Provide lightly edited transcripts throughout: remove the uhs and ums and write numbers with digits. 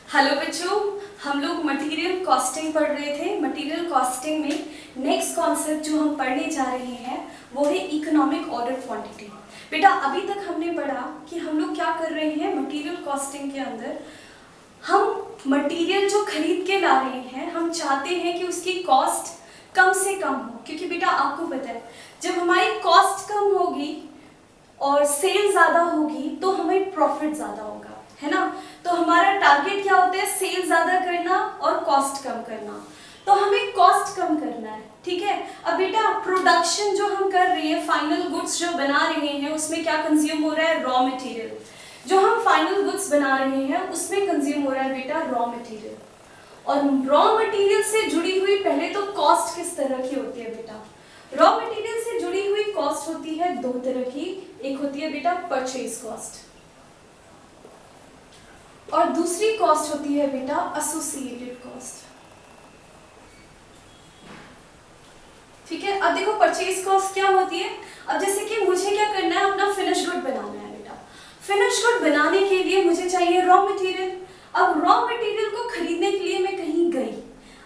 Hello बच्चों, हम लोग मटेरियल कॉस्टिंग पढ़ रहे थे। मटेरियल कॉस्टिंग में नेक्स्ट कॉन्सेप्ट जो हम पढ़ने जा रहे हैं वो है इकोनॉमिक ऑर्डर क्वांटिटी। बेटा अभी तक हमने पढ़ा कि हम लोग क्या कर रहे हैं मटेरियल कॉस्टिंग के अंदर। हम मटेरियल जो खरीद के ला रहे हैं, हम चाहते हैं कि उसकी कॉस्ट कम से कम हो, क्योंकि बेटा आपको पता है जब हमारी कॉस्ट कम होगी और सेल ज़्यादा होगी तो हमें प्रॉफिट ज़्यादा होगा, है ना। तो हमारा टारगेट क्या होता है, सेल ज़्यादा करना और कॉस्ट कम करना। तो हमें कॉस्ट कम करना है, ठीक है। अब बेटा प्रोडक्शन जो हम कर रहे हैं, फाइनल गुड्स जो बना रहे हैं, उसमें क्या कंज्यूम हो रहा है, रॉ मटेरियल। जो हम फाइनल गुड्स बना रहे हैं उसमें कंज्यूम हो रहा है बेटा रॉ मटेरियल। और रॉ मटेरियल से जुड़ी हुई पहले तो कॉस्ट किस तरह की होती है बेटा, रॉ मटेरियल से जुड़ी हुई कॉस्ट होती है दो तरह की। एक होती है बेटा परचेज कॉस्ट और दूसरी कॉस्ट होती है बेटा एसोसिएटेड कॉस्ट, ठीक है। अब देखो परचेज कॉस्ट क्या होती है। अब जैसे कि मुझे क्या करना है, अपना फिनिश गुड बनाना है बेटा। फिनिश गुड बनाने के लिए मुझे चाहिए रॉ मटेरियल। अब रॉ मटेरियल को खरीदने के लिए मैं कहीं गई,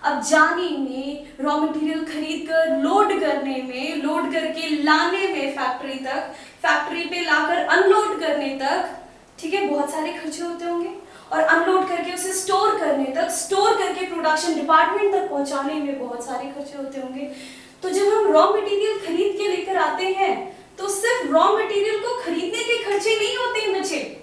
अब जाने में, रॉ मटेरियल खरीद कर लोड करने में, लोड करके लाने में फैक्ट्री तक, फैक्ट्री पे लाकर अनलोड करने तक, ठीक है, बहुत सारे खर्चे होते होंगे। और अनलोड करके उसे स्टोर करने तक, स्टोर करके प्रोडक्शन डिपार्टमेंट तक पहुंचाने में बहुत सारे खर्चे होते होंगे। तो जब हम रॉ मटेरियल खरीद के लेकर आते हैं तो सिर्फ रॉ मटेरियल को खरीदने के खर्चे नहीं होते हैं बच्चे,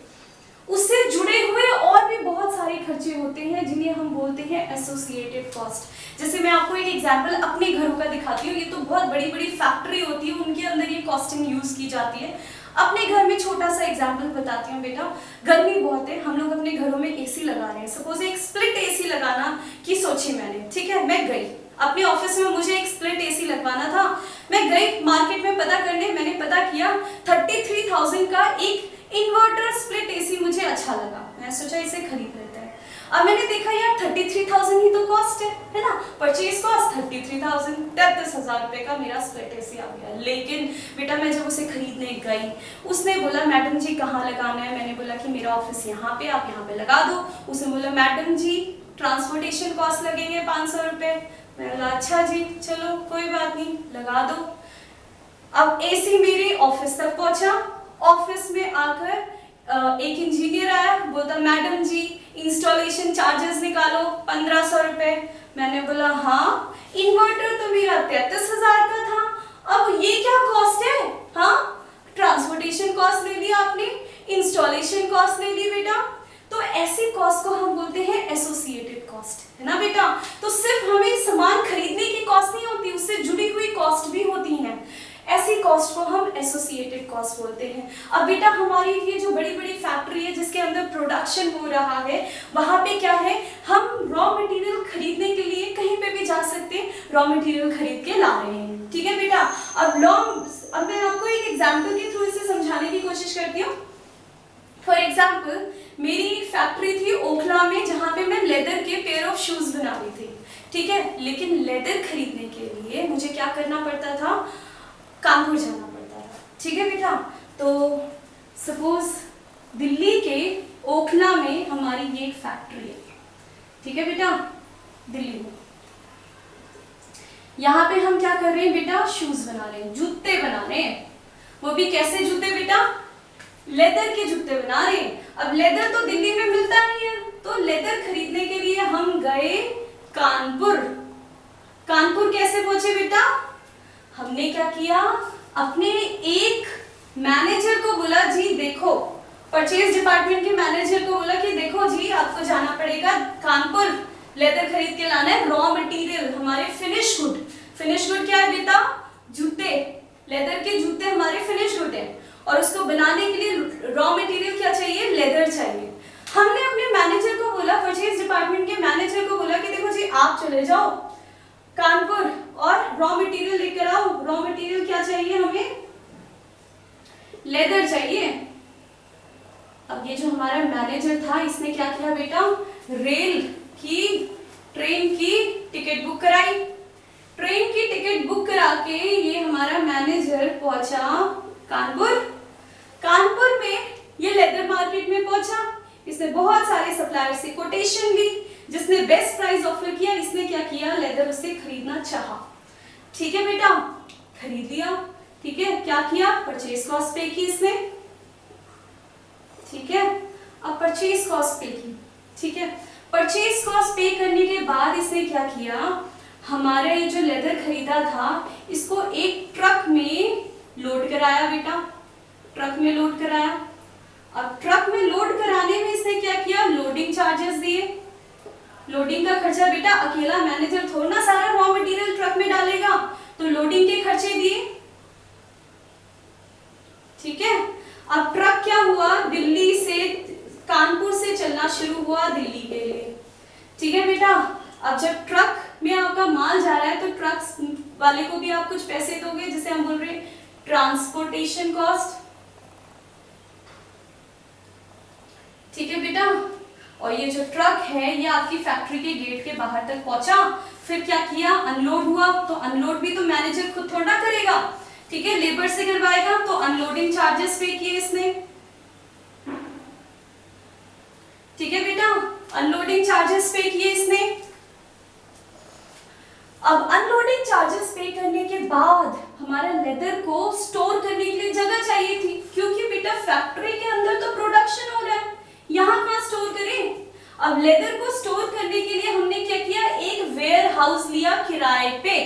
उससे जुड़े हुए और भी बहुत सारे खर्चे होते हैं जिन्हें हम बोलते हैं एसोसिएटेड कॉस्ट। जैसे मैं आपको एक एग्जांपल अपने घरों का दिखाती हूँ। ये तो बहुत बड़ी बड़ी फैक्ट्री होती है, उनके अंदर ये कॉस्टिंग यूज की जाती है। अपने घर में छोटा सा एग्जांपल बताती हूँ बेटा। गर्मी बहुत है, हम लोग अपने घरों में एसी लगा रहे हैं। सपोज एक स्प्लिट एसी लगाना की सोची मैंने, ठीक है। मैं गई अपने ऑफिस में, मुझे एक स्प्लिट एसी लगवाना था। मैं गई मार्केट में पता करने, मैंने पता किया 33,000 का एक इन्वर्टर स्प्लिट एसी मुझे अच्छा लगा। मैं सोचा इसे खरीद लेते हैं। अब मैंने देखा यार 33,000 ही तो कॉस्ट है ना, परचेज कॉस्ट 33,000, 33,000 रुपए का मेरा स्प्लिट एसी आ गया। लेकिन बेटा मैं जब उसे खरीदने गई, उसने बोला मैडम जी कहाँ लगाना है। मैंने बोला कि मेरा ऑफिस यहाँ पे, आप यहाँ पे लगा दो। उसने बोला मैडम जी ट्रांसपोर्टेशन कॉस्ट लगेंगे 500 रुपए। मैंने बोला अच्छा जी चलो कोई बात नहीं, लगा दो। अब एसी मेरे ऑफिस तक पहुंचा। ऑफिस में आकर एक इंजीनियर आया, बोलता मैडम जी इंस्टॉलेशन चार्जेस निकालो 1500 रुपए। मैंने बोला हाँ, इन्वर्टर तो मेरा 33,000 का था, अब ये क्या कॉस्ट है। हाँ, ट्रांसपोर्टेशन कॉस्ट ले ली आपने, इंस्टॉलेशन कॉस्ट ले ली बेटा। तो ऐसी कॉस्ट को हम बोलते हैं एसोसिएटेड कॉस्ट, है ना बेटा। तो सिर्फ हमें सामान खरीदने की कॉस्ट नहीं होती, उससे जुड़ी हुई कॉस्ट भी होती हैं। ऐसी कॉस्ट को हम एसोसिएटेड कॉस्ट बोलते हैं। अब बेटा हमारी ये जो बड़ी बड़ी फैक्ट्री है जिसके अंदर प्रोडक्शन हो रहा है, वहां पे क्या है, हम रॉ मटेरियल खरीदने के लिए कहीं पे भी जा सकते हैं, रॉ मटेरियल खरीद के ला रहे हैं, ठीक है बेटा। अब मैं आपको एक एग्जाम्पल के थ्रू इसे समझाने की कोशिश करती हूँ। फॉर एग्जाम्पल मेरी एक फैक्ट्री थी ओखला में, जहाँ पे मैं लेदर के पेयर ऑफ शूज बना रही थी, ठीक है। लेकिन लेदर खरीदने के लिए मुझे क्या करना पड़ता था, कानपुर जाना पड़ता था, ठीक है बेटा। तो सपोज दिल्ली के ओखला में हमारी ये एक फैक्ट्री है, ठीक है बेटा, दिल्ली में। यहाँ पे हम क्या कर रहे हैं बेटा, शूज बना रहे हैं, जूते बना रहे हैं। वो भी कैसे जूते बेटा, लेदर के जूते बना रहे हैं। अब लेदर तो दिल्ली में मिलता नहीं है, तो लेदर खरीदने के लिए हम गए कानपुर। कानपुर कैसे पहुंचे बेटा, हमने क्या किया, अपने एक मैनेजर को बोला जी देखो, परचेज डिपार्टमेंट के मैनेजर को बोला कि देखो जी आपको जाना पड़ेगा कानपुर, लेदर खरीद के लाना है, रॉ मटेरियल हमारे फिनिश गुड। फिनिश गुड क्या है बेटा, जूते, लेदर के जूते हमारे फिनिश गुड है। और उसको बनाने के लिए रॉ मटेरियल क्या चाहिए, लेदर चाहिए। हमने अपने मैनेजर को बोला, परचेज डिपार्टमेंट के मैनेजर को बोला कि देखो जी आप चले जाओ कानपुर और रॉ मटेरियल लेकर आओ। रॉ मटेरियल क्या चाहिए हमें, लेदर चाहिए। अब ये जो हमारा मैनेजर था, इसने क्या किया बेटा, रेल की, ट्रेन की टिकट बुक कराई। ट्रेन की टिकट बुक करा के ये हमारा मैनेजर पहुंचा कानपुर। कानपुर में ये लेदर मार्केट में पहुंचा। इसने बहुत सारे सप्लायर से कोटेशन ली, जिसने बेस्ट प्राइस ऑफर किया इसने क्या किया, लेदर उसे खरीदना चाहा। ठीक है बेटा, खरीद लिया। ठीक है, क्या किया, परचेज कॉस्ट पे की इसने। ठीक है, अब परचेज कॉस्ट पे की। ठीक है, परचेज कॉस्ट पे करने के बाद इसने क्या किया, हमारे जो लेदर खरीदा था इसको एक ट्रक में लोड कराया बेटा, ट्रक में लोड कराया। अब ट्रक में लोड कराने में इसने क्या किया, लोडिंग चार्जेस दिए। लोडिंग का खर्चा बेटा, अकेला मैनेजर थोड़ा ना सारा रॉ मटेरियल ट्रक में डालेगा, तो लोडिंग के खर्चे दिए। ठीक है, अब ट्रक क्या हुआ, दिल्ली से, कानपुर से चलना शुरू हुआ दिल्ली के लिए। ठीक है बेटा, अब जब ट्रक में आपका माल जा रहा है तो ट्रक वाले को भी आप कुछ पैसे दोगे, जिसे हम बोल रहे हैं ट्रांसपोर्टेशन कॉस्ट। ठीक है बेटा, और ये जो ट्रक है ये आपकी फैक्ट्री के गेट के बाहर तक पहुंचा, फिर क्या किया, अनलोड हुआ। तो अनलोड भी तो मैनेजर खुद थोड़ा करेगा, ठीक है, लेबर से करवाएगा, तो अनलोडिंग चार्जेस पे किए इसने। ठीक है बेटा, अनलोडिंग चार्जेस पे किए इसने। अब अनलोडिंग चार्जेस पे करने के बाद हमारे लेदर को स्टोर करने के लिए जगह चाहिए थी, क्योंकि बेटा फैक्ट्री के अंदर तो प्रोडक्शन हो रहा है, यहाँ कहाँ स्टोर करें। अब लेदर को स्टोर करने के लिए हमने क्या किया, एक वेयर हाउस लिया किराए पे।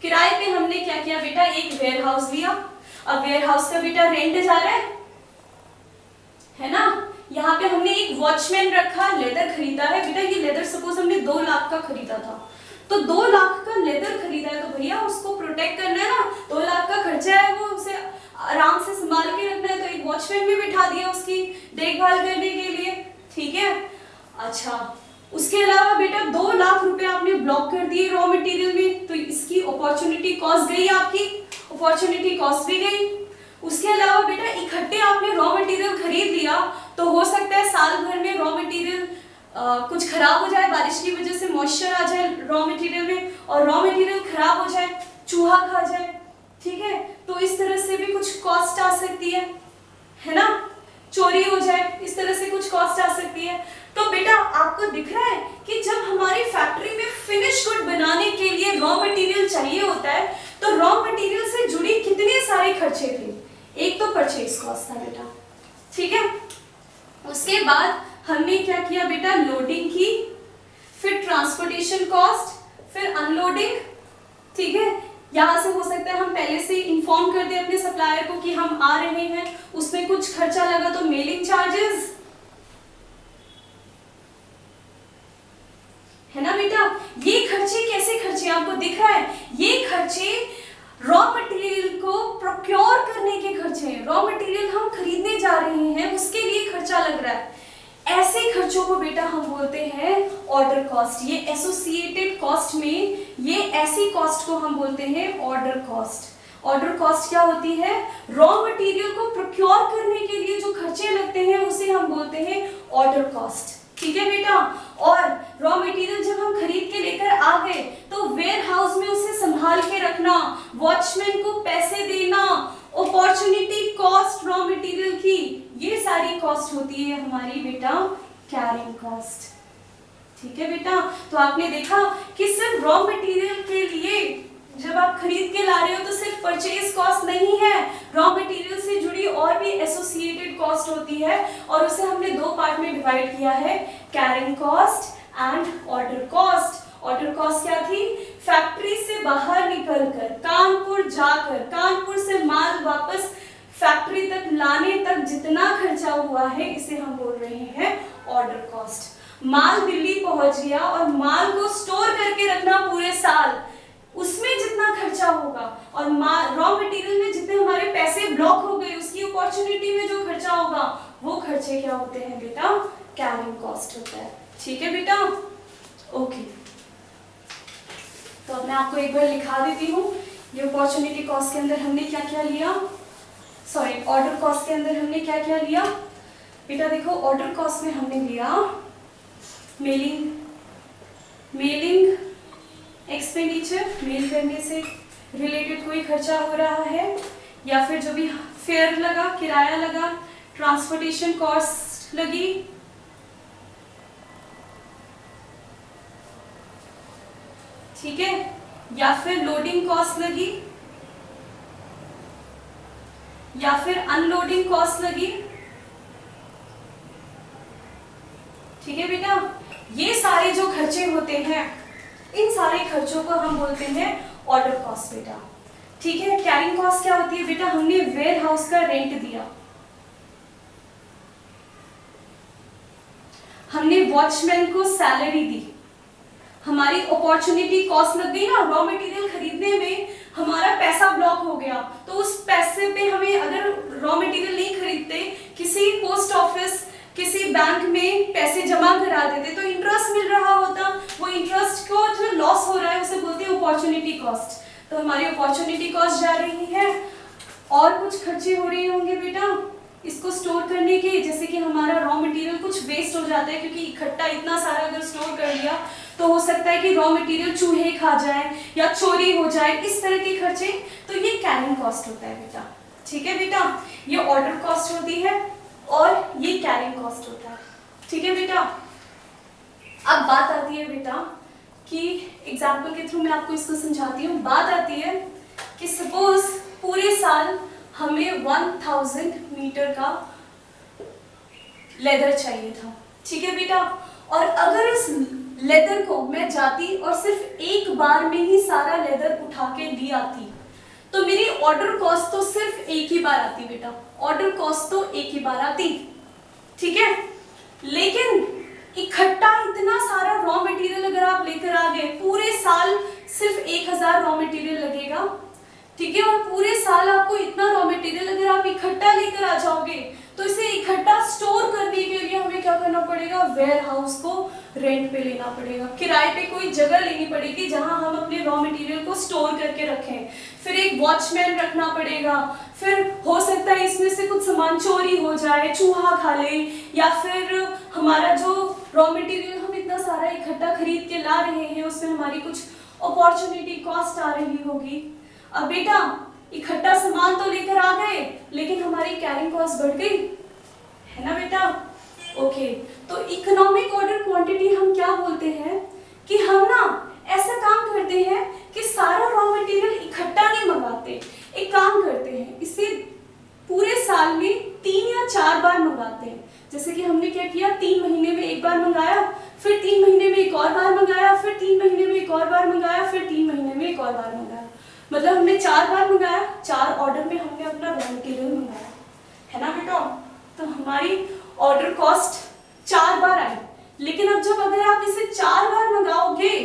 किराए पे हमने क्या किया बेटा, एक वेयर हाउस लिया। अब वेयर हाउस का बेटा रेंट जा रहा है ना। यहाँ पे हमने एक वॉचमैन रखा, लेदर खरीदा है बेटा, ये लेदर सपोज हमने 2 लाख का खरीदा था, तो 2 लाख का लेदर खरीदा है तो भैया उसको प्रोटेक्ट करना है ना, 2 लाख का खर्चा है, वो उसे आराम से संभाल के रखना है, तो एक वॉचमैन भी बिठा दिया उसकी देखभाल करने के लिए। ठीक है, अच्छा, उसके अलावा बेटा 2 लाख रुपए आपने ब्लॉक कर दिए रॉ मटेरियल में, तो इसकी अपॉर्चुनिटी कॉस्ट गई, आपकी अपॉर्चुनिटी कॉस्ट भी गई। उसके अलावा बेटा इकट्ठे आपने रॉ मटेरियल खरीद लिया, तो हो सकता है साल भर में रॉ मटेरियल कुछ खराब हो जाए, बारिश की वजह से मॉइस्चर आ जाए रॉ मटेरियल में, और रॉ मटेरियल खराब हो जाए, चूहा खा जाए। ठीक है, तो इस तरह से भी कुछ कॉस्ट आ सकती है ना, चोरी हो जाए, इस तरह से कुछ कॉस्ट आ सकती है। तो बेटा आपको दिख रहा है कि जब हमारी फैक्ट्री में फिनिश गुड बनाने के लिए रॉ मटेरियल चाहिए होता है, तो रॉ मटेरियल से जुड़ी कितने सारे खर्चे थे। एक तो परचेज कॉस्ट था बेटा, ठीक है, उसके बाद हमने क्या किया बेटा, लोडिंग की, फिर ट्रांसपोर्टेशन कॉस्ट, फिर अनलोडिंग। ठीक है, यहां से हो सकता है हम पहले से इन्फॉर्म कर दें अपने सप्लायर को कि हम आ रहे हैं, उसमें कुछ खर्चा लगा तो मेलिंग चार्जेस, है ना बेटा। ये खर्चे कैसे खर्चे आपको दिख रहा है, ये खर्चे रॉ मटेरियल को प्रोक्योर करने के खर्चे हैं, रॉ मटेरियल हम खरीदने जा रहे हैं उसके लिए खर्चा लग रहा है। ऐसे खर्चों को बेटा हम बोलते हैं ऑर्डर कॉस्ट। ये एसोसिएटेड कॉस्ट में ये ऐसी कॉस्ट को हम बोलते हैं ऑर्डर कॉस्ट। ऑर्डर कॉस्ट क्या होती है, रॉ मटेरियल को प्रोक्योर करने के लिए जो खर्चे लगते हैं उसे हम बोलते हैं ऑर्डर कॉस्ट। ठीक है बेटा, और रॉ मटेरियल जब हम खरीद के लेकर आ गए तो वेयर हाउस में उसे संभाल के रखना, वॉचमैन को पैसे देना, अपॉर्चुनिटी कॉस्ट रॉ मटेरियल की, ये सारी कॉस्ट होती है हमारी बेटा कैरिंग कॉस्ट। ठीक है बेटा, तो आपने देखा कि सिर्फ रॉ मटेरियल के लिए जब आप खरीद के ला रहे हो तो सिर्फ परचेज कॉस्ट नहीं है, रॉ मटेरियल से जुड़ी और भी एसोसिएटेड कॉस्ट होती है, और उसे हमने 2 पार्ट में डिवाइड किया है, carrying cost and order cost. Order cost क्या थी, फैक्ट्री से बाहर निकलकर कानपुर जाकर, कानपुर से माल वापस फैक्ट्री तक लाने तक जितना खर्चा हुआ है इसे हम बोल रहे हैं ऑर्डर कॉस्ट। माल दिल्ली पहुंच गया और माल को स्टोर करके रखना पूरे साल, उसमें जितना खर्चा होगा, और रॉ मटेरियल में जितने हमारे पैसे ब्लॉक हो गए उसकी अपॉर्चुनिटी में जो खर्चा होगा वो खर्चे क्या होते हैं बेटा, कैरिंग कॉस्ट होता है। ठीक है बेटा, ओके, तो अब मैं आपको एक बार लिखा देती हूँ। ये अपॉर्चुनिटी कॉस्ट के अंदर हमने क्या क्या लिया, सॉरी ऑर्डर कॉस्ट के अंदर हमने क्या क्या लिया बेटा। देखो ऑर्डर कॉस्ट में हमने लिया मेलिंग एक्सपेंडिचर, मेल करने से रिलेटेड कोई खर्चा हो रहा है, या फिर जो भी फेयर लगा, किराया लगा, ट्रांसपोर्टेशन कॉस्ट लगी, ठीक है, या फिर लोडिंग कॉस्ट लगी, या फिर अनलोडिंग कॉस्ट लगी। ठीक है बेटा, ये सारे जो खर्चे होते हैं, इन सारे खर्चों को हम बोलते हैं ऑर्डर कॉस्ट बेटा। ठीक है, कैरिंग कॉस्ट क्या होती है बेटा? हमने वेयर हाउस का रेंट दिया, हमने वॉचमैन को सैलरी दी, हमारी अपॉर्चुनिटी कॉस्ट लग गई ना, रॉ मटेरियल खरीदने में हमारा पैसा ब्लॉक हो गया, तो उस पैसे पे हमें अगर रॉ मटेरियल नहीं खरीदते, किसी पोस्ट ऑफिस, किसी बैंक में पैसे जमा करा देते तो इंटरेस्ट मिल रहा होता, वो इंटरेस्ट को जो लॉस हो रहा है उसे बोलते हैं अपॉर्चुनिटी कॉस्ट। तो हमारी अपॉर्चुनिटी कॉस्ट जा रही है। और कुछ खर्चे हो रहे होंगे बेटा इसको स्टोर करने के, जैसे कि हमारा रॉ मटेरियल कुछ वेस्ट हो जाता है, क्योंकि इकट्ठा इतना सारा अगर स्टोर कर लिया तो हो सकता है कि रॉ मटेरियल चूहे खा जाए या चोरी हो जाए, इस तरह के खर्चे, तो ये कैरिंग कॉस्ट होता है बेटा। ठीक है बेटा, ये ऑर्डर कॉस्ट होती है और ये कैरिंग कॉस्ट होता है। ठीक है बेटा, अब बात आती है बेटा कि एग्जाम्पल के थ्रू मैं आपको इसको समझाती हूँ। बात आती है कि सपोज पूरे साल हमें 1000 मीटर का लेदर चाहिए था। ठीक है बेटा, और अगर इस लेदर को मैं जाती और सिर्फ एक बार में ही सारा लेदर उठा के ले आती तो मेरी ऑर्डर कॉस्ट तो सिर्फ एक ही बार आती बेटा, ऑर्डर कॉस्ट तो एक ही बार आती। ठीक है, लेकिन इकट्ठा इतना सारा रॉ मटेरियल अगर आप लेकर आ गए, पूरे साल सिर्फ 1000 रॉ मटेरियल लगेगा। ठीक है, और पूरे साल आपको इतना रॉ मटेरियल अगर आप इकट्ठा लेकर आ जाओगे तो इसे इकट्ठा स्टोर करने के लिए हमें क्या करना पड़ेगा? वेयर हाउस को रेंट पे लेना पड़ेगा, किराए पे कोई जगह लेनी पड़ेगी जहां हम अपने रॉ मटेरियल को स्टोर करके रखें। फिर एक वॉचमैन रखना पड़ेगा, फिर हो सकता है इसमें से कुछ सामान चोरी हो जाए, चूहा खा ले, या फिर हमारा जो रॉ मटेरियल हम इतना सारा इकट्ठा खरीद के ला रहे हैं उसमें हमारी कुछ अपॉर्चुनिटी कॉस्ट आ रही होगी। अब बेटा इकट्ठा सामान तो लेकर आ गए लेकिन हमारी कैरिंग कॉस्ट बढ़ गई, है ना बेटा? ओके, तो इकोनॉमिक ऑर्डर क्वांटिटी हम क्या बोलते हैं कि हम ना ऐसा काम करते हैं कि सारा रॉ मटेरियल इकट्ठा नहीं मंगाते, एक काम करते हैं इसे पूरे साल में 3 या 4 बार मंगाते हैं। जैसे कि हमने क्या किया, 3 महीने में एक बार मंगाया, फिर 3 महीने में एक और बार मंगाया, फिर 3 महीने में एक और बार मंगाया, फिर 3 महीने में एक और बार मंगाया। मतलब हमने 4 बार मंगाया, 4 ऑर्डर में हमने अपना रॉ मटेरियल मंगाया, है ना बेटा? तो हमारी ऑर्डर कॉस्ट 4 बार आई। लेकिन अब जब अगर आप इसे 4 बार मंगाओगे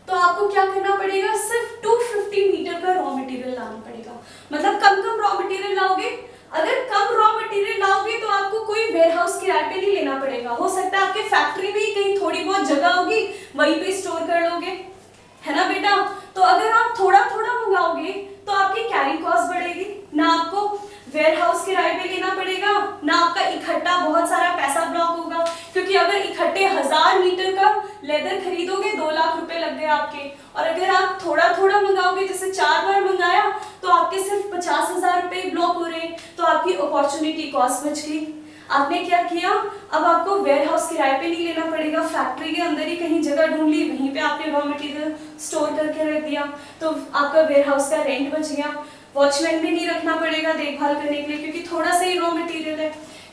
तो आपको क्या करना पड़ेगा? सिर्फ 250 मीटर का रॉ मटेरियल लाना पड़ेगा। मतलब कम रॉ मटेरियल लाओगे। अगर कम रॉ मटेरियल लाओगे तो आपको कोई वेयरहाउस किराए पे नहीं लेना पड़ेगा। हो सकता है आपके फैक्ट्री में कहीं थोड़ी बहुत जगह होगी, वहीं पे स्टोर कर लोगे, है ना बेटा? तो अगर आप थोड़ा थोड़ा मंगाओगे तो आपकी कैरिंग कॉस्ट बढ़ेगी, ना आपको वेयरहाउस किराए पे लेना पड़ेगा, ना आपका इकट्ठा बहुत सारा पैसा ब्लॉक होगा। क्योंकि अगर इकट्ठे 1000 मीटर का लेदर खरीदोगे 2 लाख रुपए लग गए आपके, और अगर आप थोड़ा थोड़ा मंगाओगे, जैसे 4 बार मंगाया तो आपके सिर्फ 50,000 रुपए ब्लॉक हो रहे, तो आपकी अपॉर्चुनिटी कॉस्ट बच गई। आपने क्या किया, अब आपको वेयरहाउस किराए पे नहीं लेना पड़ेगा, फैक्ट्री के अंदर ही कहीं जगह ढूंढ ली, वहीं पे आपने रॉ मटेरियल स्टोर करके रख दिया, तो आपका वेयरहाउस का रेंट बच गया। वॉचमैन भी नहीं रखना पड़ेगा देखभाल करने के लिए, क्योंकि थोड़ा सा ही रॉ मटेरियल है।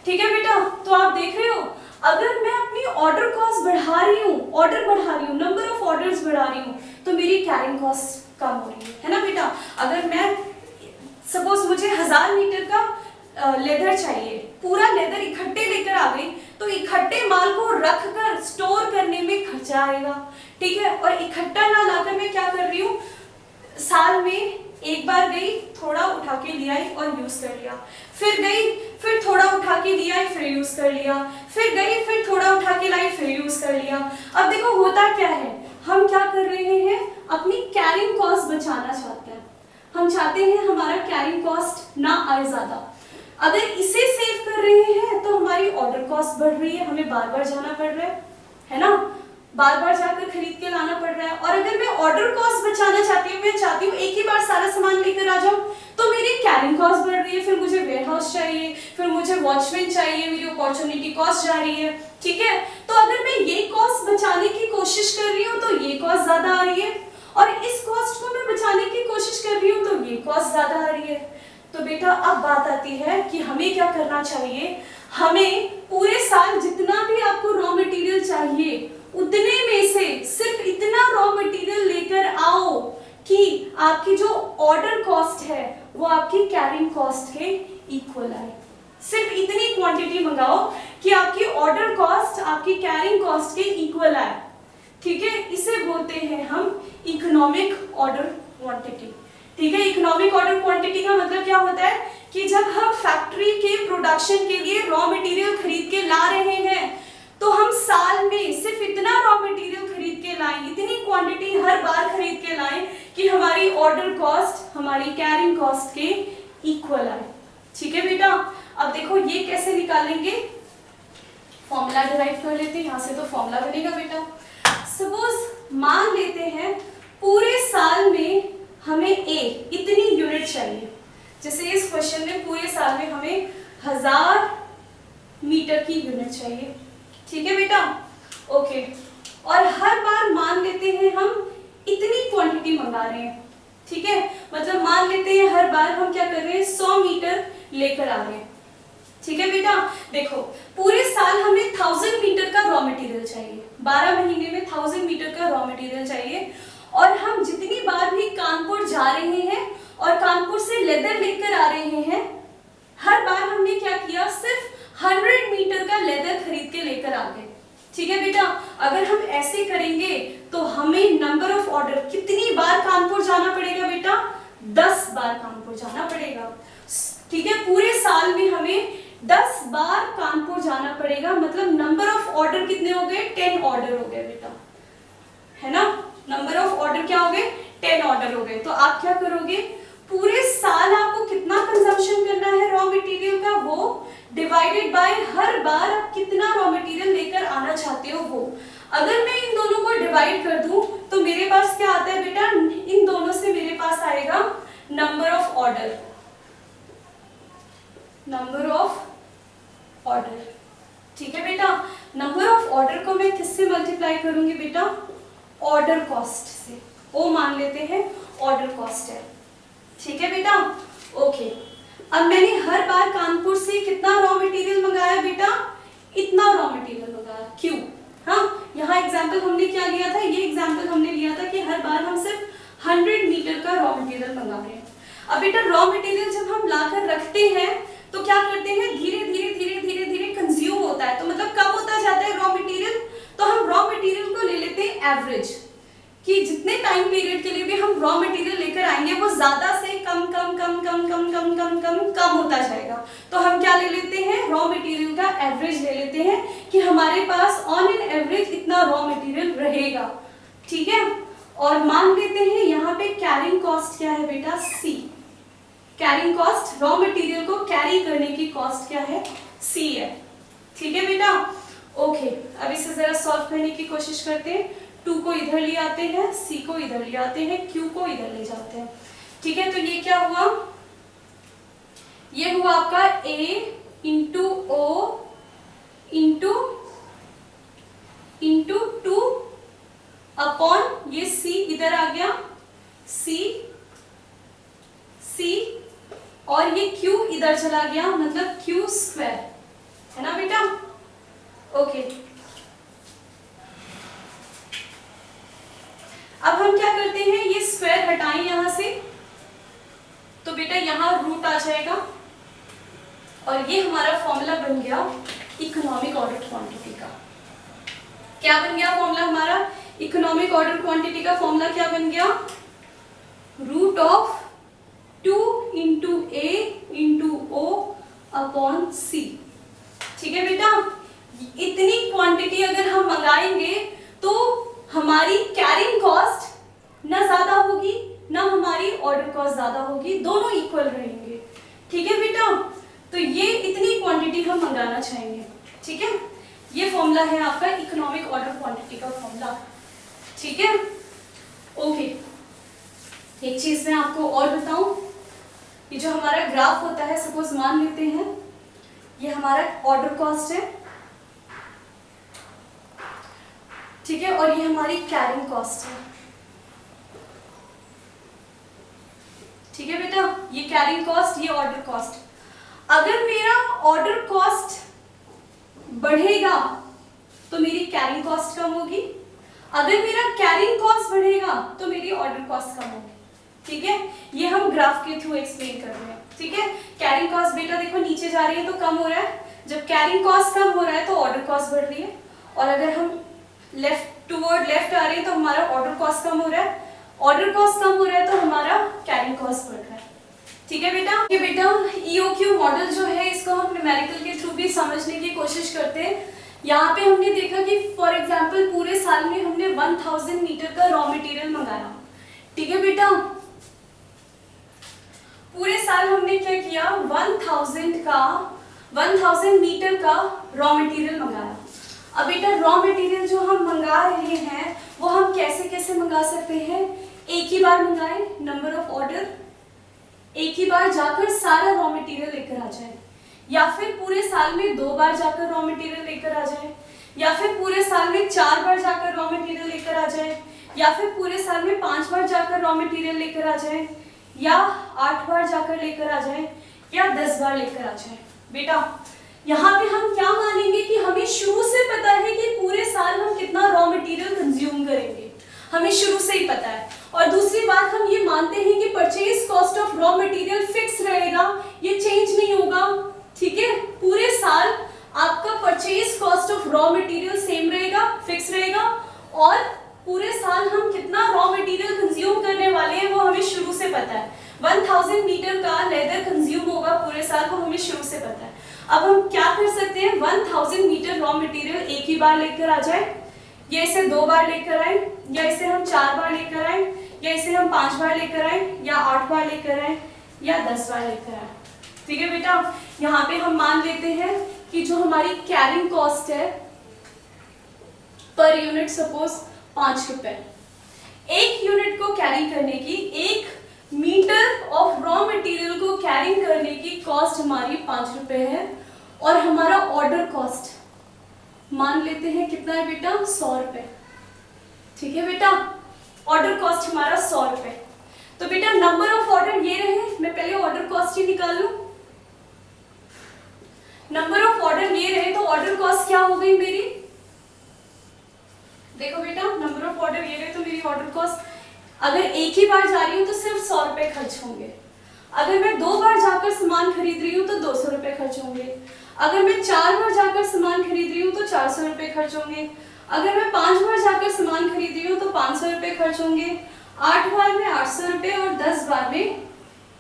ठीक है बेटा, तो आप देख रहे हो, अगर मैं अपनी ऑर्डर कॉस्ट बढ़ा रही हूँ, ऑर्डर बढ़ा रही हूँ, नंबर ऑफ ऑर्डर्स बढ़ा रही हूँ, तो मेरी कैरिंग कॉस्ट कम हो रही है ना बेटा? अगर मैं सपोज मुझे 1000 मीटर का लेदर चाहिए, पूरा लेदर इकट्ठे लेकर आ गई, तो इकट्ठे माल को रख कर स्टोर करने में खर्चा आएगा। ठीक है, और इकट्ठा ना लाकर मैं क्या कर रही हूँ, साल में एक बार गई, थोड़ा उठा के ले आई और यूज कर लिया, फिर गई, फिर थोड़ा उठा के ले आई, फिर यूज कर लिया, फिर गई, फिर थोड़ा उठा के लाई, फिर यूज कर लिया। अब देखो होता क्या है, हम क्या कर रहे हैं, अपनी कैरिंग कॉस्ट बचाना चाहते हैं। हम चाहते हैं हमारा कैरिंग कॉस्ट ना आए ज्यादा। अगर इसे सेव कर रहे हैं तो हमारी ऑर्डर कॉस्ट बढ़ रही है, हमें बार बार जाना पड़ रहा है ना? बार बार जाकर खरीद के लाना पड़ रहा है। और अगर मैं ऑर्डर कॉस्ट बचाना चाहती हूँ, मैं चाहती हूँ एक ही बार सारा सामान लेकर आ जाऊँ, तो मेरी कैरिंग कॉस्ट बढ़ रही है, फिर मुझे वेयरहाउस चाहिए, फिर मुझे वॉचमैन चाहिए, मेरी अपॉर्चुनिटी कॉस्ट जा रही है। ठीक है, तो अगर मैं ये कॉस्ट बचाने की कोशिश कर रही हूँ तो ये कॉस्ट ज्यादा आ रही है, और इस कॉस्ट को मैं बचाने की कोशिश कर रही हूँ तो ये कॉस्ट ज्यादा आ रही है। तो बेटा अब बात आती है कि हमें क्या करना चाहिए। हमें पूरे साल जितना भी आपको रॉ मटेरियल चाहिए उतने में से सिर्फ इतना रॉ मटेरियल लेकर आओ कि आपकी जो ऑर्डर कॉस्ट है वो आपकी कैरिंग कॉस्ट के इक्वल आए। सिर्फ इतनी क्वांटिटी मंगाओ कि आपकी ऑर्डर कॉस्ट आपकी कैरिंग कॉस्ट के इक्वल आए। ठीक है, इसे बोलते हैं हम इकोनॉमिक ऑर्डर क्वांटिटी। ठीक है, इकोनॉमिक ऑर्डर क्वांटिटी का मतलब क्या होता है कि जब हम फैक्ट्री के प्रोडक्शन के लिए रॉ मटेरियल खरीद के ला रहे हैं तो हम साल में सिर्फ इतना रॉ मटेरियल खरीद के लाएं, इतनी क्वांटिटी हर बार खरीद के लाएं कि हमारी ऑर्डर कॉस्ट हमारी कैरिंग कॉस्ट के इक्वल आए। ठीक है बेटा, अब देखो ये कैसे निकालेंगे, फॉर्मूला डिराइव कर लेते हैं। यहां से तो फॉर्मूला बनेगा बेटा। सपोज मान लेते हैं पूरे साल में हमें इतनी यूनिट चाहिए। जैसे इस क्वेश्चन में पूरे साल में हमें 1000 मीटर की यूनिट चाहिए। ठीक है बेटा, ओके। और हर बार मान लेते हैं हम इतनी क्वांटिटी मंगा रहे हैं। ठीक है, मतलब मान लेते हैं हर बार हम क्या कर रहे हैं 100 मीटर लेकर आ रहे हैं। ठीक है बेटा, देखो पूरे साल हमें 1000 मीटर का रॉ मटेरियल चाहिए, 12 महीने में 1000 मीटर का रॉ मटेरियल चाहिए। और हम जितनी बार भी कानपुर जा रहे हैं और कानपुर से लेदर लेकर आ रहे हैं, हर बार हमने क्या किया, सिर्फ 100 मीटर का लेदर खरीद के लेकर आ गए। ठीक है बेटा, अगर हम ऐसे करेंगे तो हमें नंबर ऑफ ऑर्डर, कितनी बार कानपुर जाना पड़ेगा बेटा, 10 बार कानपुर जाना पड़ेगा। ठीक है, पूरे साल में हमें 10 बार कानपुर जाना पड़ेगा, मतलब नंबर ऑफ ऑर्डर कितने हो गए, 10 ऑर्डर हो गए बेटा, है ना। नंबर ऑफ ऑर्डर क्या हो गए, 10 ऑर्डर हो गए। तो आप क्या करोगे, पूरे साल आपको कितना कंजम्पशन करना है रॉ मटेरियल का, वो डिवाइडेड बाय हर बार आप कितना रॉ मटेरियल लेकर आना चाहते हो वो। अगर मैं इन दोनों को डिवाइड कर दूं तो मेरे पास क्या आता है बेटा, इन दोनों से मेरे पास आएगा number of order, number of order. ठीक है बेटा, नंबर ऑफ ऑर्डर को मैं किससे मल्टीप्लाई करूंगी बेटा, ऑर्डर कॉस्ट से। ओ मान लेते हैं ऑर्डर कॉस्ट है। ठीक है बेटा, ओके। अब मैंने हर बार कानपुर से कितना रॉ मटेरियल मंगाया बेटा, इतना रॉ मटेरियल मंगाया। क्यों, हाँ, यहाँ एग्जाम्पल हमने क्या लिया था, ये एग्जाम्पल हमने लिया था कि हर बार हम सिर्फ 100 मीटर का रॉ मटेरियल मंगा रहे हैं। अब बेटा रॉ मटेरियल जब हम लाकर रखते हैं तो क्या करते हैं, धीरे धीरे धीरे धीरे धीरे कंज्यूम होता है, तो मतलब कम होता जाता है रॉ मटेरियल। तो हम रॉ मटेरियल को ले लेते हैं एवरेज, कि जितने टाइम पीरियड के लिए भी हम रॉ मटेरियल लेकर आएंगे वो ज्यादा से कम कम कम कम कम कम कम कम कम होता जाएगा। तो हम क्या ले लेते हैं, रॉ मटेरियल का एवरेज ले लेते हैं कि हमारे पास ऑन एन एवरेज इतना रॉ मटेरियल रहेगा। ठीक है, और मान लेते हैं यहाँ पे कैरिंग कॉस्ट क्या है बेटा, सी। कैरिंग कॉस्ट, रॉ मटेरियल को कैरी करने की कॉस्ट क्या है, सी है। ठीक है बेटा, ओके। अब इसे जरा सॉल्व करने की कोशिश करते हैं। 2 को इधर ले आते हैं, C को इधर ले आते हैं, Q को इधर ले जाते हैं। ठीक है, तो ये क्या हुआ, ये हुआ आपका A into O into 2 upon ये C इधर आ गया, C और ये Q इधर चला गया, मतलब Q स्क्वायर, है ना बेटा। ओके, अब हम क्या करते हैं, ये स्क्वायर हटाएं यहां से, तो बेटा यहां रूट आ जाएगा और ये हमारा फॉर्मूला बन गया इकोनॉमिक ऑर्डर क्वांटिटी का। क्या बन गया फॉर्मूला हमारा, इकोनॉमिक ऑर्डर क्वांटिटी का फॉर्मूला क्या बन गया, root of 2 into A into O upon C। ठीक है बेटा, इतनी क्वांटिटी अगर हम मंगाएंगे तो हमारी कैरिंग कॉस्ट ना ज्यादा होगी ना हमारी ऑर्डर कॉस्ट ज्यादा होगी, दोनों इक्वल रहेंगे। ठीक है बेटा, तो ये इतनी क्वांटिटी हम मंगाना चाहेंगे। ठीक है, ये फॉर्मूला है आपका इकोनॉमिक ऑर्डर क्वांटिटी का फॉर्मूला। ठीक है, ओके। एक चीज मैं आपको और बताऊं, ये जो हमारा ग्राफ होता है, सपोज मान लेते हैं ये हमारा ऑर्डर कॉस्ट है, ठीक है, और ये हमारी कैरिंग कॉस्ट है। ठीक है बेटा, ये कैरिंग कॉस्ट, ये ऑर्डर कॉस्ट। अगर मेरा ऑर्डर कॉस्ट बढ़ेगा तो मेरी कैरिंग कॉस्ट कम होगी, अगर मेरा कैरिंग कॉस्ट बढ़ेगा तो मेरी ऑर्डर कॉस्ट कम होगी। ठीक है, ये हम ग्राफ के थ्रू एक्सप्लेन कर रहे हैं। ठीक है, कैरिंग कॉस्ट बेटा देखो नीचे जा रही है तो कम हो रहा है, जब कैरिंग कॉस्ट कम हो रहा है तो ऑर्डर कॉस्ट बढ़ रही है, और अगर हम लेफ्ट टूवर्ड लेफ्ट आ रहे हैं तो हमारा ऑर्डर कॉस्ट कम हो रहा है, ऑर्डर कॉस्ट कम हो रहा है तो हमारा कैरिंग कॉस्ट बढ़ रहा है। ठीक है बेटा, ये बेटा EOQ मॉडल जो है इसको हम न्यूमेरिकल के थ्रू भी समझने की कोशिश करते हैं। यहाँ पे हमने देखा कि फॉर एग्जांपल पूरे साल में हमने 1000 मीटर का रॉ मटेरियल मंगाया। ठीक है बेटा, पूरे साल हमने क्या किया, 1000 मीटर का रॉ मटेरियल मंगाया। अब बेटा रॉ मटेरियल जो हम मंगा रहे हैं वो हम कैसे कैसे मंगा सकते हैं, एक ही बार मंगाए, नंबर ऑफ ऑर्डर, एक ही बार जाकर सारा रॉ मटेरियल लेकर आ जाए, या फिर पूरे साल में 2 बार जाकर रॉ मटेरियल लेकर आ जाए, या फिर पूरे साल में 4 बार जाकर रॉ मटेरियल लेकर आ जाए, या फिर पूरे साल में 5 बार जाकर रॉ मटेरियल लेकर आ जाए, या 8 बार जाकर लेकर आ जाए, या 10 बार लेकर आ जाए। बेटा यहाँ पे हम क्या मानेंगे कि हमें शुरू से पता है कि पूरे साल हम कितना रॉ मटेरियल कंज्यूम करेंगे, हमें शुरू से ही पता है। और दूसरी बात हम ये मानते हैं कि purchase cost of raw material fix रहेगा, ये चेंज नहीं होगा। ठीक है, पूरे साल आपका purchase cost of raw material same रहेगा, फिक्स रहेगा, और पूरे साल हम कितना रॉ मटेरियल कंज्यूम करने वाले हैं वो हमें शुरू से पता है। 1000 मीटर का लेदर कंज्यूम होगा पूरे साल, वो हमें शुरू से पता है। अब हम क्या कर सकते हैं, 1000 मीटर रॉ मटेरियल एक ही बार लेकर आ जाए, या इसे 2 बार लेकर आए, या इसे हम 4 बार लेकर आए, या इसे हम 5 बार लेकर आए, या 8 बार लेकर आए, या 10 बार लेकर आए। ठीक है बेटा, यहाँ पे हम मान लेते हैं कि जो हमारी कैरिंग कॉस्ट है पर यूनिट सपोज 5 रुपए, एक यूनिट को कैरी करने की, 1 मीटर ऑफ रॉ मटेरियल को कैरी करने की कॉस्ट हमारी 5 रुपए है, और हमारा ऑर्डर कॉस्ट मान लेते हैं कितना है बेटा, 100 रुपए। ठीक है बेटा, ऑर्डर कॉस्ट हमारा 100 रुपए। तो बेटा नंबर ऑफ ऑर्डर ये रहे, मैं पहले ऑर्डर कॉस्ट ही निकाल लूं। नंबर ऑफ ऑर्डर ये रहे तो ऑर्डर कॉस्ट क्या हो गई मेरी, देखो बेटा नंबर ऑफ ऑर्डर ये रहे तो मेरी ऑर्डर कॉस्ट, अगर एक ही बार जा रही हूं तो सिर्फ 100 रुपए खर्च होंगे, अगर मैं 2 बार जाकर सामान खरीद रही हूँ तो 200 रुपए खर्च होंगे, अगर मैं 4 बार जाकर सामान खरीद रही हूँ तो 400 रुपए खर्च होंगे, अगर मैं 5 बार जाकर सामान खरीद रही हूँ तो 500 रुपए खर्च होंगे, 8 बार में 800 रुपए, और 10 बार में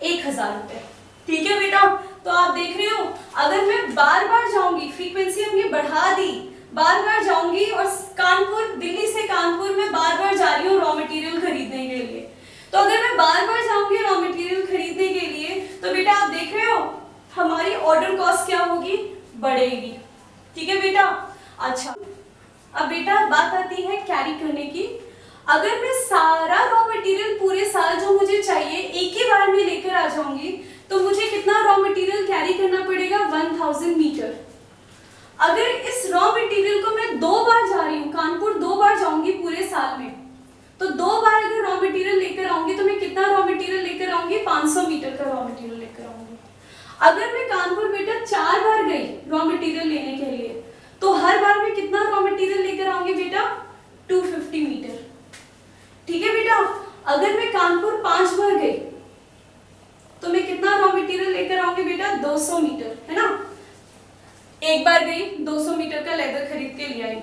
1000 रुपए। ठीक है बेटा, तो आप देख रहे हो अगर मैं बार बार जाऊंगी, फ्रीक्वेंसी हमने बढ़ा दी, बार बार जाऊंगी, और कानपुर, दिल्ली से कानपुर में बार बार जा रही हूँ रॉ मटेरियल खरीदने के लिए, तो अगर मैं बार बार जाऊंगी रॉ मटेरियल खरीदने के लिए तो बेटा आप देख रहे हो हमारी ऑर्डर कॉस्ट क्या होगी, बढ़ेगी। ठीक है बेटा, अच्छा अब बेटा बात आती है कैरी करने की। अगर मैं सारा रॉ मटेरियल पूरे साल जो मुझे चाहिए एक ही बार में लेकर आ जाऊंगी तो मुझे कितना रॉ मटेरियल कैरी करना पड़ेगा, 1000 मीटर। अगर इस रॉ मटेरियल को मैं 2 बार जा रही हूँ, कानपुर 2 बार जाऊंगी पूरे साल में, तो 2 बार अगर रॉ मटेरियल लेकर आऊंगी तो मैं कितना रॉ मटेरियल लेकर आऊंगी, 500 मीटर का रॉ मटेरियल लेकर आऊंगी। अगर मैं कानपुर बेटा 4 बार गई रॉ मटेरियल लेने के लिए तो हर बार मैं कितना रॉ मटेरियल लेकर आऊंगी बेटा, 250 मीटर। ठीक है बेटा, अगर मैं कानपुर 5 बार गई तो मैं कितना रॉ मटेरियल लेकर आऊंगी बेटा, 200 मीटर, है ना। एक बार गई 200 मीटर का लेदर खरीद के ले आई,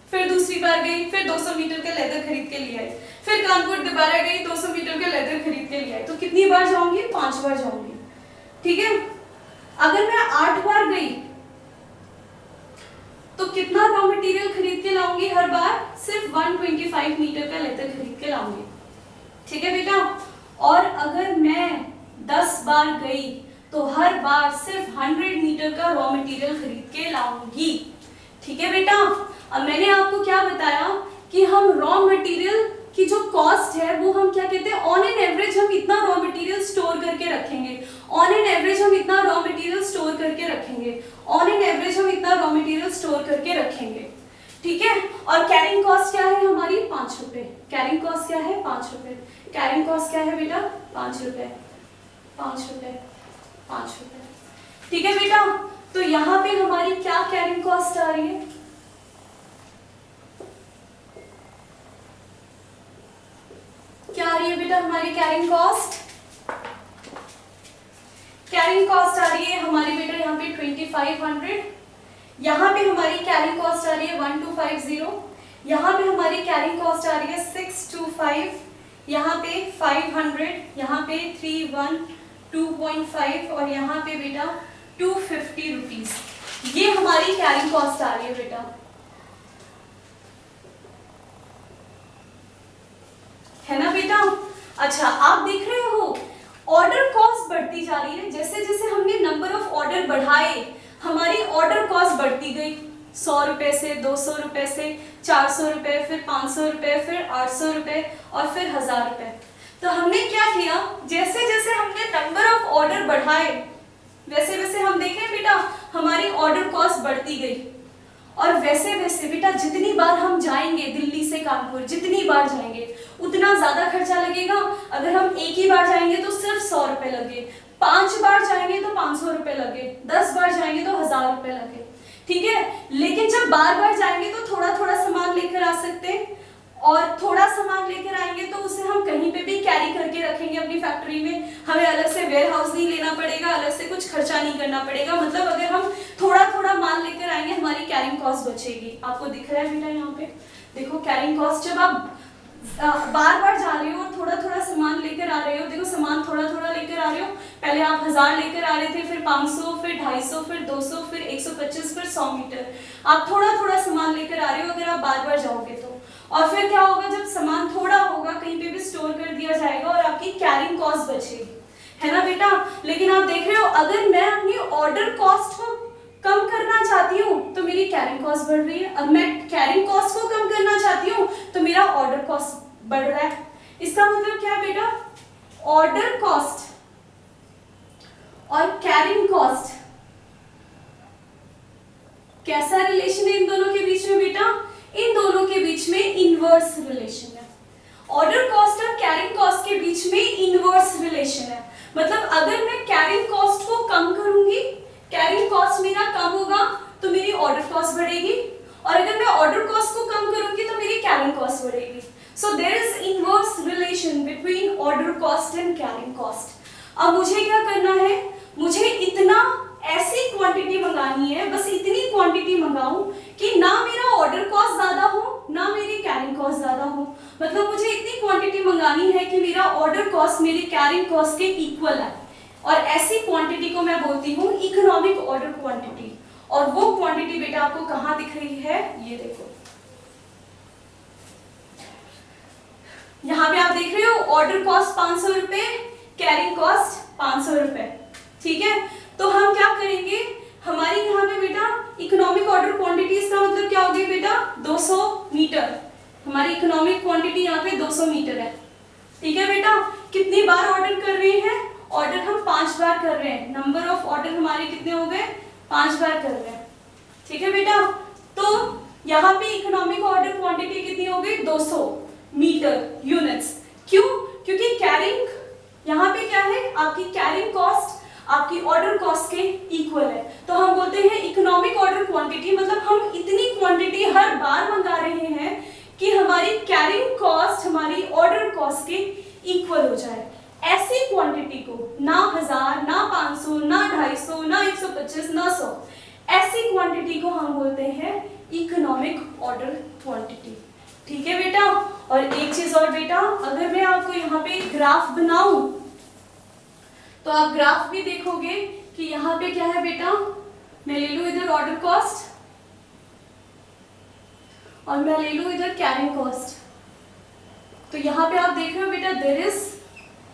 फिर दूसरी बार गई फिर 200 मीटर का लेदर खरीद के ले आई, फिर कानपुर दोबारा गई 200 मीटर का लेदर खरीद के ले आई, तो कितनी बार जाऊंगी, 5 बार जाऊंगी। ठीक है, अगर मैं 8 बार गई तो कितना रॉ मटेरियल खरीद के लाऊंगी हर बार, सिर्फ 125 मीटर का लेदर खरीद के लाऊंगी। ठीक है बेटा, और अगर मैं 10 बार गई तो हर बार सिर्फ 100 मीटर का रॉ मटेरियल खरीद के लाऊंगी। ठीक है बेटा, अब मैंने आपको क्या बताया कि हम रॉ मटेरियल की जो कॉस्ट है वो हम क्या कहते हैं, ऑन एन एवरेज हम इतना रॉ मटेरियल स्टोर करके रखेंगे, ऑन एन एवरेज हम इतना रॉ मटेरियल स्टोर करके रखेंगे, ऑन एन एवरेज हम इतना रॉ मटेरियल स्टोर करके रखेंगे। ठीक है, और कैरिंग कॉस्ट क्या है हमारी 5 रुपए। कैरिंग कॉस्ट क्या है 5 रुपए। कैरिंग कॉस्ट क्या है बेटा 5 रुपए 5 रुपए 5 रुपए। ठीक है बेटा, तो यहाँ पे हमारी क्या कैरिंग कॉस्ट आ रही है, क्या आ रही है बेटा हमारी कैरिंग कॉस्ट। कैरिंग कॉस्ट आ रही है हमारी बेटा यहाँ पे 2500, यहाँ पे हमारी कैरिंग कॉस्ट आ रही है 1250, यहाँ पे हमारी कैरिंग कॉस्ट आ रही है 625, यहाँ पे 500, यहाँ पे 312.5 और यहाँ पे बेटा 250 रुपीज। ये हमारी कैरिंग कॉस्ट आ रही है बेटा, है ना बेटा। अच्छा, आप देख रहे हो ऑर्डर कॉस्ट बढ़ती जा रही है, जैसे जैसे हमने नंबर ऑफ ऑर्डर बढ़ाए हमारी ऑर्डर कॉस्ट बढ़ती गई, 100 रुपए से 200 रुपए से 400 रुपए, फिर 500 रुपए, फिर 800 रुपए और फिर 1000 रुपए। तो हमने क्या किया, जैसे जैसे हमने नंबर ऑफ ऑर्डर बढ़ाए वैसे वैसे हम देखें बेटा हमारी ऑर्डर कॉस्ट बढ़ती गई, और वैसे वैसे बेटा जितनी बार हम जाएंगे दिल्ली से कानपुर, जितनी बार जाएंगे उतना ज्यादा खर्चा लगेगा। अगर हम एक ही बार जाएंगे तो सिर्फ 100 रुपए लगे, 5 बार जाएंगे तो 500 रुपए लगे, 10 बार जाएंगे तो 1000 रुपए लगे। ठीक है, लेकिन जब बार बार जाएंगे तो थोड़ा थोड़ा सामान लेकर आ सकते हैं, और थोड़ा सामान लेकर आएंगे तो उसे हम कहीं पे भी कैरी करके रखेंगे अपनी फैक्ट्री में, हमें अलग से वेयर हाउस नहीं लेना पड़ेगा, अलग से कुछ खर्चा नहीं करना पड़ेगा। मतलब अगर हम थोड़ा थोड़ा माल लेकर आएंगे हमारी कैरिंग कॉस्ट बचेगी। आपको दिख रहा है बेटा यहाँ पे देखो कैरिंग कॉस्ट, जब आप बार बार जा रहे हो और थोड़ा थोड़ा सामान लेकर आ रहे हो, देखो सामान थोड़ा थोड़ा लेकर आ रहे हो, पहले आप 1000 लेकर आ रहे थे, फिर 500, फिर 250, फिर 200, फिर 125, फिर 100 मीटर, आप थोड़ा थोड़ा सामान लेकर आ रहे हो अगर आप बार बार जाओगे तो। और फिर क्या होगा, जब सामान थोड़ा होगा कहीं पे भी स्टोर कर दिया जाएगा और आपकी कैरिंग कॉस्ट बचेगी, है ना बेटा। लेकिन आप देख रहे हो अगर मैं अपनी ऑर्डर कॉस्ट को कम करना चाहती हूँ तो मेरी कैरिंग कॉस्ट बढ़ रही है, अब मैं कैरिंग कॉस्ट को कम करना चाहती हूँ तो मेरा ऑर्डर कॉस्ट बढ़ रहा है। इसका मतलब क्या है बेटा, ऑर्डर कॉस्ट और कैरिंग कॉस्ट कैसा रिलेशन है इन दोनों के बीच में बेटा, इन दोनों के बीच में इनवर्स रिलेशन है। ऑर्डर कॉस्ट और कैरिंग कॉस्ट के बीच में इनवर्स रिलेशन है। मतलब अगर मैं कैरिंग कॉस्ट को कम करूंगी, कैरिंग कॉस्ट मेरा कम होगा तो मेरी ऑर्डर कॉस्ट बढ़ेगी, और अगर मैं ऑर्डर कॉस्ट को कम करूंगी तो मेरी कैरिंग कॉस्ट बढ़ेगी। So there is inverse relation between order cost and carrying cost. अब मुझे क्या करना है, मुझे इतना ऐसी क्वांटिटी मंगानी है, बस इतनी क्वांटिटी मंगाऊं कि ना मेरा ऑर्डर कॉस्ट ज्यादा हो ना मेरी कैरिंग कॉस्ट ज्यादा हो। मतलब मुझे इतनी क्वांटिटी मंगानी है कि मेरा ऑर्डर कॉस्ट मेरी कैरिंग कॉस्ट के इक्वल है, और ऐसी क्वांटिटी को मैं बोलती हूँ इकोनॉमिक ऑर्डर क्वांटिटी। और वो क्वांटिटी बेटा आपको कहाँ दिख रही है, ये देखो यहाँ पे आप देख रहे हो ऑर्डर कॉस्ट 500 रुपए, कैरिंग कॉस्ट 500 रुपए। ठीक है, तो हम क्या करेंगे, हमारी यहाँ पे बेटा इकोनॉमिक ऑर्डर क्वांटिटी, इसका मतलब क्या होगी बेटा 200 मीटर, हमारी इकोनॉमिक क्वांटिटी यहाँ पे 200 मीटर है। ठीक है बेटा, कितनी बार ऑर्डर कर रहे हैं, ऑर्डर हम 5 बार कर रहे हैं, नंबर ऑफ ऑर्डर हमारे कितने हो गए 5 बार कर रहे हैं। ठीक है बेटा, तो यहाँ पे इकोनॉमिक ऑर्डर क्वांटिटी कितनी हो गई 200 मीटर यूनिट्स। क्यों, क्योंकि कैरिंग यहाँ पे क्या है, आपकी कैरिंग कॉस्ट आपकी ऑर्डर कॉस्ट के इक्वल है, तो हम बोलते हैं इकोनॉमिक ऑर्डर क्वांटिटी। मतलब हम इतनी क्वांटिटी हर बार मंगा रहे हैं कि हमारी कैरिंग कॉस्ट हमारी ऑर्डर कॉस्ट के इक्वल हो जाए। ऐसी क्वांटिटी को ना 1000 ना 500 ना 250 ना 125 ना 100, ऐसी क्वांटिटी को हम बोलते हैं इकोनॉमिक ऑर्डर क्वांटिटी। ठीक है बेटा, और एक चीज और बेटा, अगर मैं आपको यहाँ पे ग्राफ बनाऊं तो आप ग्राफ भी देखोगे कि यहाँ पे क्या है बेटा, मैं ले लूं इधर ऑर्डर कॉस्ट और मैं ले लूं इधर कैरिंग कॉस्ट, तो यहाँ पे आप देख रहे हो बेटा there is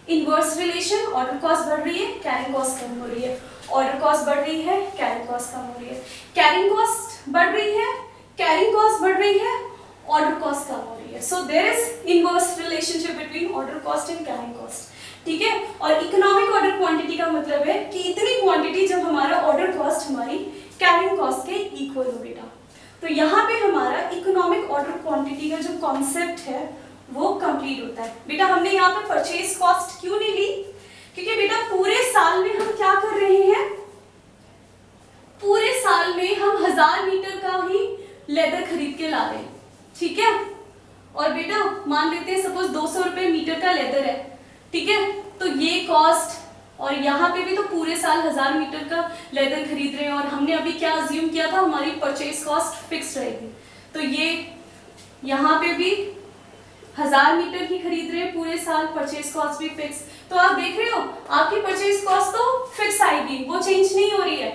inverse relation, order cost बढ़ रही है कैरिंग कॉस्ट कम हो रही है, ऑर्डर कॉस्ट बढ़ रही है कैरिंग कॉस्ट कम हो रही है, कैरिंग कॉस्ट बढ़ रही है कैरिंग कॉस्ट बढ़ रही है, ऑर्डर कॉस्ट कम हो रही है। So there is inverse relationship between order cost and carrying cost. ठीक है, और इकोनॉमिक ऑर्डर क्वांटिटी का मतलब है कि इतनी क्वांटिटी जब हमारा ऑर्डर कॉस्ट हमारी कैरिंग कॉस्ट के इक्वल हो बेटा। तो यहाँ पे हमारा इकोनॉमिक ऑर्डर क्वांटिटी का जो कॉन्सेप्ट है वो कंप्लीट होता है। बेटा हमने यहाँ पे परचेज कॉस्ट क्यों नहीं ली, क्योंकि बेटा पूरे साल में हम क्या कर रहे हैं, पूरे साल में हम 1000 मीटर का ही लेदर खरीद के ला रहे हैं, ठीक है। और बेटा मान लेते हैं सपोज 200 रुपए मीटर का लेदर है, ठीक है, तो ये कॉस्ट, और यहाँ पे भी तो पूरे साल 1000 मीटर का लेदर खरीद रहे हैं, और हमने अभी क्या अज्यूम किया था, हमारी परचेज कॉस्ट फिक्स रहेगी, तो ये यहाँ पे भी 1000 मीटर ही खरीद रहे हैं पूरे साल, परचेज कॉस्ट भी फिक्स। तो आप देख रहे हो आपकी परचेज कॉस्ट तो फिक्स आएगी, वो चेंज नहीं हो रही है,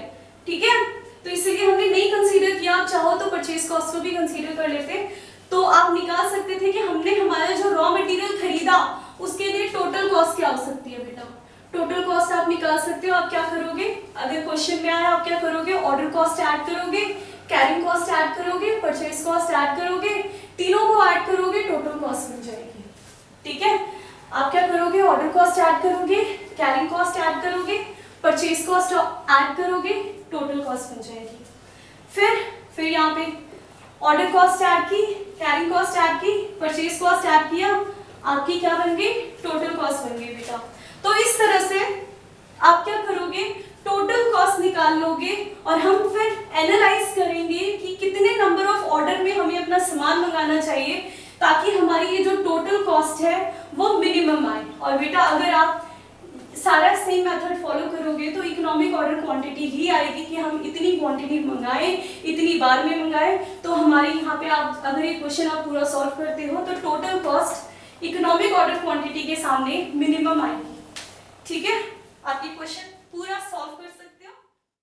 ठीक है। तो इसीलिए हमने नहीं कंसीडर किया, आप चाहो तो परचेज कॉस्ट को भी कंसीडर कर लेते, तो आप निकाल सकते थे कि हमने हमारा जो रॉ मटेरियल खरीदा उसके लिए टोटल कॉस्ट क्या हो सकती है। बेटा टोटल कॉस्ट आप निकाल सकते हो। आप क्या करोगे, अगर क्वेश्चन में आया आप क्या करोगे, ऑर्डर कॉस्ट ऐड करोगे, कैरिंग कॉस्ट ऐड करोगे, परचेज कॉस्ट ऐड करोगे, तीनों को ऐड करोगे, टोटल कॉस्ट बन जाएगी, ठीक है। आप क्या करोगे, ऑर्डर कॉस्ट ऐड करोगे, कैरिंग कॉस्ट ऐड करोगे, परचेज कॉस्ट ऐड करोगे, टोटल कॉस्ट बन जाएगी। फिर यहाँ पे ऑर्डर कॉस्ट ऐड की, कैरिंग कॉस्ट ऐड की, परचेज कॉस्ट ऐड किया, आपकी क्या बन गई, टोटल कॉस्ट बन गई बेटा। तो इस तरह से आप क्या करोगे, टोटल कॉस्ट निकाल लोगे, और हम फिर एनालाइज करेंगे कि कितने नंबर ऑफ ऑर्डर में हमें अपना सामान मंगाना चाहिए ताकि हमारी ये जो टोटल कॉस्ट है वो मिनिमम आए। और बेटा अगर आप सारा सेम मेथड फॉलो करोगे तो इकोनॉमिक ऑर्डर क्वांटिटी ही आएगी कि हम इतनी क्वांटिटी मंगाएं, इतनी बार में मंगाएं। तो हमारे यहाँ पे आप अगर ये क्वेश्चन आप पूरा सॉल्व करते हो तो total cost economic order quantity के सामने मिनिमम आएगी, ठीक है। आप ये क्वेश्चन पूरा सॉल्व कर